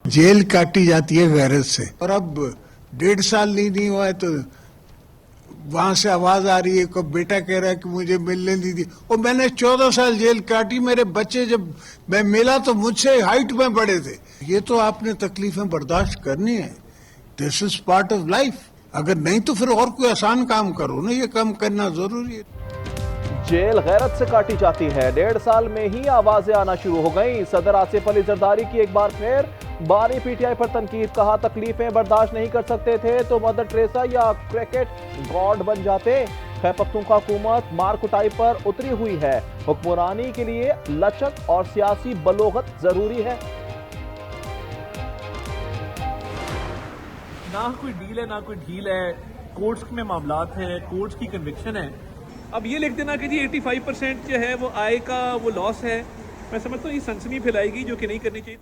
Jail काटी जाती है गैरत से, और अब 1.5 साल नहीं हुआ है तो वहां से आवाज आ रही है को बेटा कह रहा है कि मुझे मिलने नहीं दी। और मैंने 14 साल जेल काटी, मेरे बच्चे जब मैं मिला तो मुझसे हाइट में बड़े थे। ये तो आपने तकलीफें बर्दाश्त करनी है, this is part of life. अगर नहीं तो फिर और कोई आसान काम करो ना, ये काम करना जरूरी है। जेल गैरत से काटी जाती है, 1.5 साल में ही आवाजें आना शुरू हो गईं। सदर आसिफ अली जरदारी की एक बार फिर बानी पीटीआई पर तनकीद, कहा तकलीफें बर्दाश्त नहीं कर सकते थे तो मदर टेरेसा या क्रिकेट गॉड बन जाते। खैबर पख्तूनख्वा हुकूमत मार कुटाई पर उतरी हुई है, हुक्मरानी के लिए लचक और सियासी बलोगत जरूरी है। ना कोई डील है ना कोई ढील है, कोर्ट्स में मामलात हैं, कोर्ट्स की कन्विक्शन है। अब ये लिख देना कि जी 85% जो है वो आय का वो लॉस है, मैं समझता हूँ ये सनसनी फैलाएगी जो कि नहीं करनी चाहिए।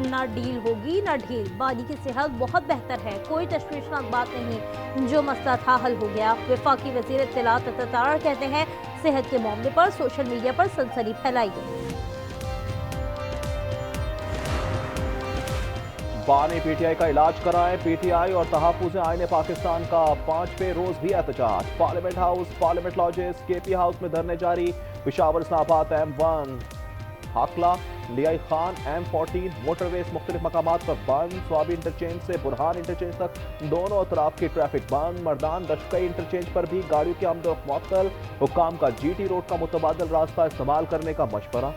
ना डील होगी ना ढील, बानी की सेहत बहुत बेहतर है, कोई तशवीशनाक बात नहीं, जो मसला था हल हो गया। वफाकी वजीर इत्तलात अतातार कहते हैं सेहत के मामले पर सोशल मीडिया पर सनसनी फैलाई गई। बानी पीटीआई का इलाज कराएं, पीटीआई और तहफ़्फ़ुज़ आईन पाकिस्तान का 5वें रोज भी एहतजाज। Parliament house, parliament lodges, KP house में धरने जारी। पेशावर इस्लामाबाद M1, हाकला, लियाई खान M14 मोटरवेज मुख्तलिफ मकामात पर बंद। स्वाबी इंटरचेंज से बुरहान इंटरचेंज तक दोनों अतराफ की ट्रैफिक बंद। मर्दान दशकई इंटरचेंज पर भी गाड़ियों की आमदोरफ्त मुअत्तल। हुक्काम का GT रोड का मुतबादल रास्ता इस्तेमाल करने का मशवरा।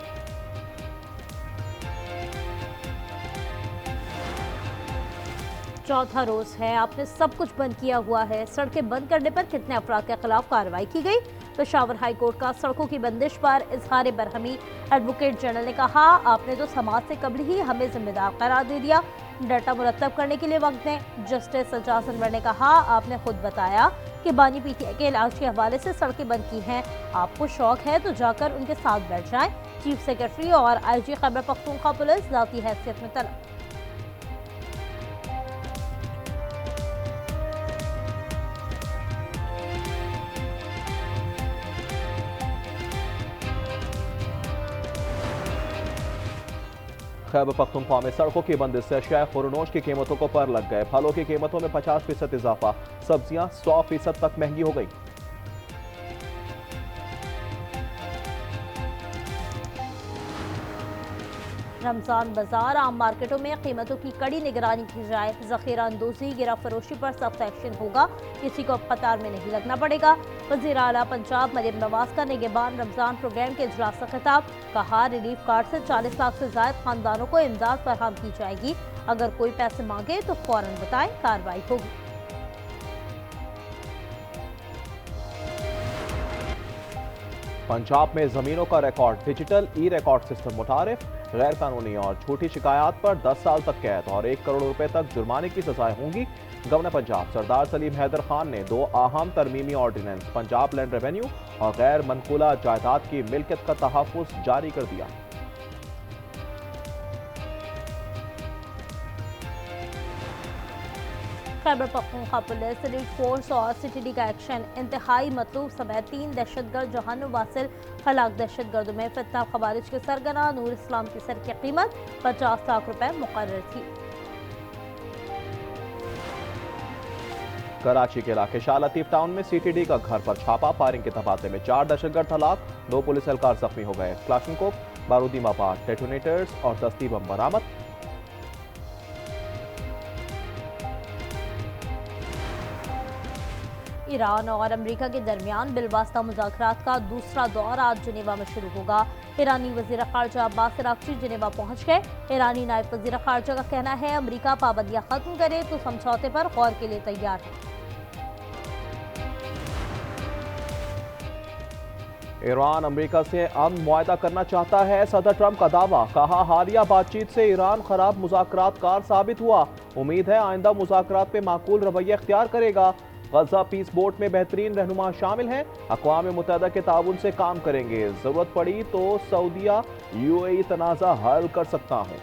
चौथा रोज है, आपने सब कुछ बंद किया हुआ है। सड़कें बंद करने पर कितने अफराद के खिलाफ कार्रवाई की गई? पेशावर हाई कोर्ट का सड़कों की बंदिश पर इजहार बरहमी। एडवोकेट जनरल ने कहा आपने तो समाज से कबल ही हमें जिम्मेदार करार दे दिया, डाटा मुरतब करने के लिए वक्त दें। जस्टिस सज्जाद अनवर ने कहा आपने खुद बताया कि बानी पीटीआई के इलाज के हवाले से सड़कें बंद की हैं, आपको शौक है तो जाकर उनके साथ बैठ जाएं। चीफ सेक्रेटरी और IG खैबर पख्तूनख्वा पुलिस ज़ाती हैसियत में तलब। खैबर पख्तूनख्वा में सड़कों की बंदिश से अशिया खुरनोश की कीमतों को पर लग गए। फलों की कीमतों में 50% इजाफा, सब्जियां 100% तक महंगी हो गई। रमजान बाजार, आम मार्केटों में कीमतों की कड़ी निगरानी की जाए। जखीरा अंदोजी, गिरा फरोशी पर सख्त एक्शन होगा, किसी को कतार में नहीं लगना पड़ेगा। वज़ीर आला पंजाब मरियम नवाज का निगहबान रमजान प्रोग्राम के इजलास का खिताब, कहा रिलीफ कार्ड से 40 लाख से ज्यादा खानदानों को इमदाद फराहम की जाएगी, अगर कोई पैसे मांगे तो फौरन बताएं, कार्रवाई होगी। पंजाब में जमीनों का रिकॉर्ड, डिजिटल ई-रिकॉर्ड सिस्टम मुतारिफ। गैर कानूनी और झूठी शिकायत पर 10 साल तक कैद और 1 करोड़ रुपए तक जुर्माने की सजाएं होंगी। गवर्नर पंजाब सरदार सलीम हैदर खान ने 2 अहम तरमीमी ऑर्डिनेंस पंजाब लैंड रेवेन्यू और गैर मनकूला जायदाद की मिल्कियत का तहफ़्फ़ुज़ जारी कर दिया। Khyber Pakhtunkhwa police, elite force और CTD का एक्शन। इंतहाई मतलूब समेत 3 दहशतगर्द जहानुम वासिल हलाक। दहशतगर्दों में फितना खवारिज के सरगना नूर इस्लाम की सर की कीमत 50 लाख रुपए मुकर्रर थी। कराची के इलाके शाह लतीफ टाउन में CTD का घर पर छापा, फायरिंग के तबादले में 4 दहशतगर्द हलाक, 2 पुलिस एहलकार जख्मी हो गए। क्लाशनकोव, बारूदी मवाद, डेटोनेटर्स और दस्ती बम बरामद। ईरान और अमेरिका के दरमियान बिलवास्ता मुज़ाकरात का दूसरा दौर आज जिनेवा में शुरू होगा। ईरानी वज़ीर ख़ारजा अब्बास अराग़ची जिनेवा पहुंच गए। ईरानी नायब वज़ीर ख़ारजा का कहना है अमेरिका पाबंदियां खत्म करे तो समझौते पर गौर के लिए तैयार है। ईरान अमेरिका से अमन मुआहदा करना चाहता है, सदर ट्रंप का दावा। कहा हालिया बातचीत से ईरान खराब मुज़ाकरात कार साबित हुआ, उम्मीद है आइंदा मुज़ाकरात पे माकूल रवैया इख्तियार करेगा। गजा पीस बोट में बेहतरीन रहनुमा शामिल हैं, अक़वाम मुत्तहिदा के ताउन से काम करेंगे, जरूरत पड़ी तो सऊदिया UAE तनाज़ा हल कर सकता हूँ।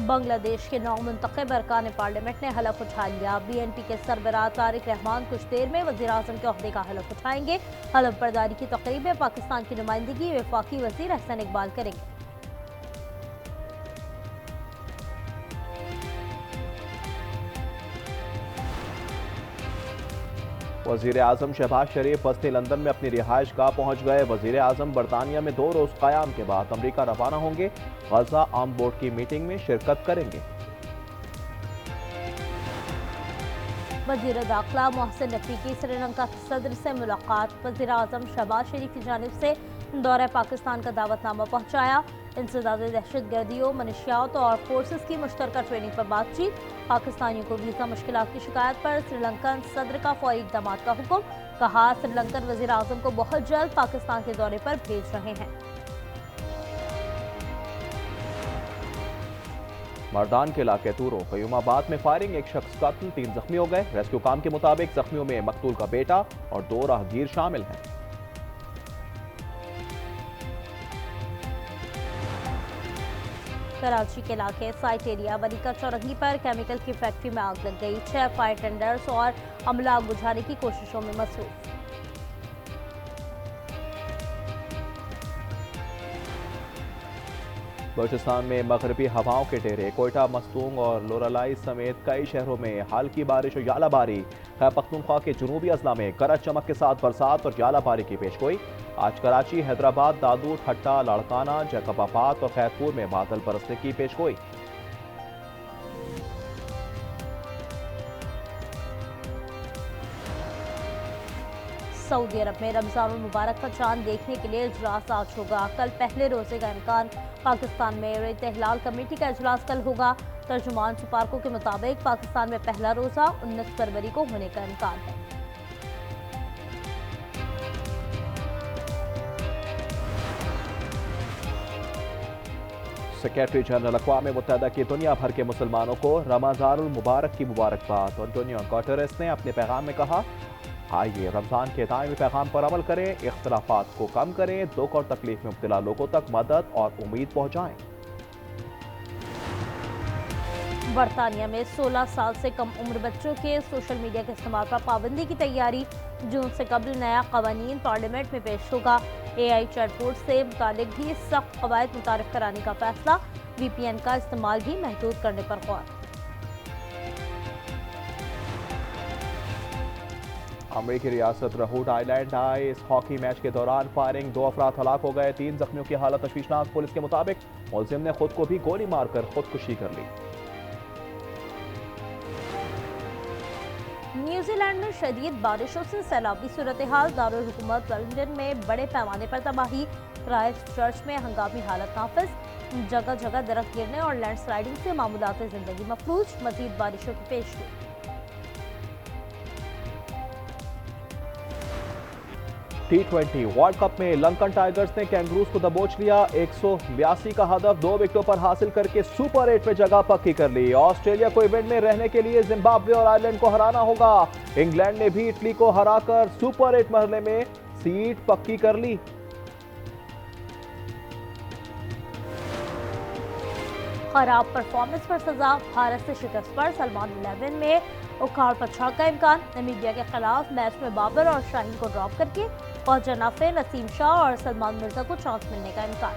बांग्लादेश के नौमुंतखब अरकान पार्लियामेंट ने हलफ उठा लिया। BNP के सरबराह तारिक रहमान कुछ देर में वज़ीर आज़म के ओहदे का हलफ उठाएंगे। हलफ बर्दारी की तक़रीब में पाकिस्तान की नुमाइंदगी वफाकी वज़ीर अहसन इकबाल करेंगे। वजीर आजम शहबाज शरीफ वस्ती लंदन में अपनी रिहाइश गाह पहुंच गए। वजीर आजम बरतानिया में 2 रोज क़याम के बाद अमरीका रवाना होंगे। गजा आर्म बोर्ड की मीटिंग में शिरकत करेंगे। वज़ीर दाखिला मोहसिन नकवी की श्रीलंका के सदर से मुलाकात। वज़ीर आज़म शहबाज शरीफ की जानिब से दौरे पाकिस्तान का दावतनामा पहुंचाया। इंसदाद दहशतगर्दियों, मनशियात और फोर्सेस की मुश्तरका ट्रेनिंग पर बातचीत। पाकिस्तानियों को वीज़ा मुश्किलात की शिकायत पर श्रीलंकन सदर का फौरी इक़दाम का हुक्म। कहा, श्रीलंकन वज़ीर आज़म को बहुत जल्द पाकिस्तान के दौरे पर भेज रहे हैं। मर्दान के इलाके तूरो क़यूमाबाद में फायरिंग, 1 शख्स कत्ल, 3 जख्मी हो गए। रेस्क्यू काम के मुताबिक जख्मियों में मकतूल का बेटा और 2 राहगीर शामिल हैं। कराची के इलाके साइट एरिया वलीका चौरंगी पर केमिकल की फैक्ट्री में आग लग गई। 6 फायर टेंडर्स और अमला आग बुझाने की कोशिशों में मसरूफ। बलूचिस्तान में मगरबी हवाओं के डेरे, कोयटा, मस्तूंग और लोरालाई समेत कई शहरों में हल्की बारिश और यालाबारी। खैबर पख्तूनख्वा के जुनूबी अजला में गरज चमक के साथ बरसात और यालाबारी की पेशगोई। आज कराची, हैदराबाद, दादू, ठट्टा, लाड़काना, जैकबाबाद और खैरपुर में बादल बरसने की पेशगोई। सऊदी अरब में रमजान मुबारक का चांद देखने के लिए इजलास आज होगा। कल पहले रोजे का इम्कान। पाकिस्तान में रेत हिलाल कमेटी का इजलास कल होगा। तर्जुमान सुपारकों के मुताबिक पाकिस्तान में पहला रोजा 19 फरवरी को होने का इम्कान है। सेक्रेटरी जनरल अक़वाम मुत्तहिदा की दुनिया भर के मुसलमानों को रमज़ानुल मुबारक की मुबारकबाद। एंटोनियो गुटेरेस ने अपने पैगाम में कहा, आइए रमज़ान के दायमी पैगाम पर अमल करें, इख्तिलाफात को कम करें, दुख और तकलीफ में मुब्तला लोगों तक मदद और उम्मीद पहुँचाएँ। बरतानिया में 16 साल से कम उम्र बच्चों के सोशल मीडिया के इस्तेमाल पर पाबंदी की तैयारी। जून से कबल नया कवानीन पार्लियामेंट में पेश होगा। AI चैटबोट से मुतालिक भी सख्त कवायद मुतारिफ कराने का फैसला। VPN का इस्तेमाल भी महदूद करने पर गौर। अमरीकी रियासत रहोड आइलैंड आए इस हॉकी मैच के दौरान फायरिंग, 2 अफराद हलाक हो गए, 3 जख्मियों की हालत तशवीशनाक। पुलिस के मुताबिक मुलजिम ने खुद को भी गोली मारकर खुदकुशी कर ली। न्यूजीलैंड में शदीद बारिशों से सैलाबी सूरत हाल। दारुल हुकूमत लंदन में बड़े पैमाने पर तबाही। क्राइस्ट चर्च में हंगामी हालत नाफिज। जगह जगह दरख्त गिरने और लैंडस्लाइडिंग से मामूलात जिंदगी मफलूज। मजीद बारिशों की पेशगोई। T20 वर्ल्ड कप में लंकन टाइगर्स ने कैंगरूज को दबोच लिया। 182 का हदफ 2 विकेटों पर हासिल करके सुपर 8 में जगह पक्की कर ली। ऑस्ट्रेलिया को इवेंट में रहने के लिए जिम्बाब्वे और आयरलैंड को हराना होगा। इंग्लैंड ने भी इटली को हराकर सुपर 8 मरहले में सीट पक्की कर ली। खराब परफॉर्मेंस पर सजा। भारत से शिकस्त पर सलमान 11 में उखाड़ पछाड़ का इम्कान। नामीबिया के खिलाफ मैच में बाबर और शाहीन को ड्रॉप करके पहुंचे नाफे। नसीम शाह और सलमान मिर्जा को चांस मिलने का इम्कान।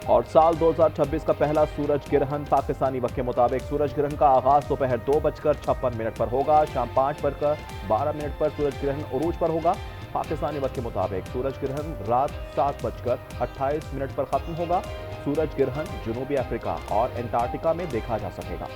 और साल 2026 का पहला सूरज ग्रहण पाकिस्तानी वक्त के मुताबिक सूरज ग्रहण का आगाज दोपहर 2:56 पर होगा। शाम 5:12 पर सूरज ग्रहण उरूज पर होगा। पाकिस्तानी वक्त के मुताबिक सूरज ग्रहण रात 7:28 पर खत्म होगा। सूरज ग्रहण जनूबी अफ्रीका और एंटार्क्टिका में देखा जा सकेगा।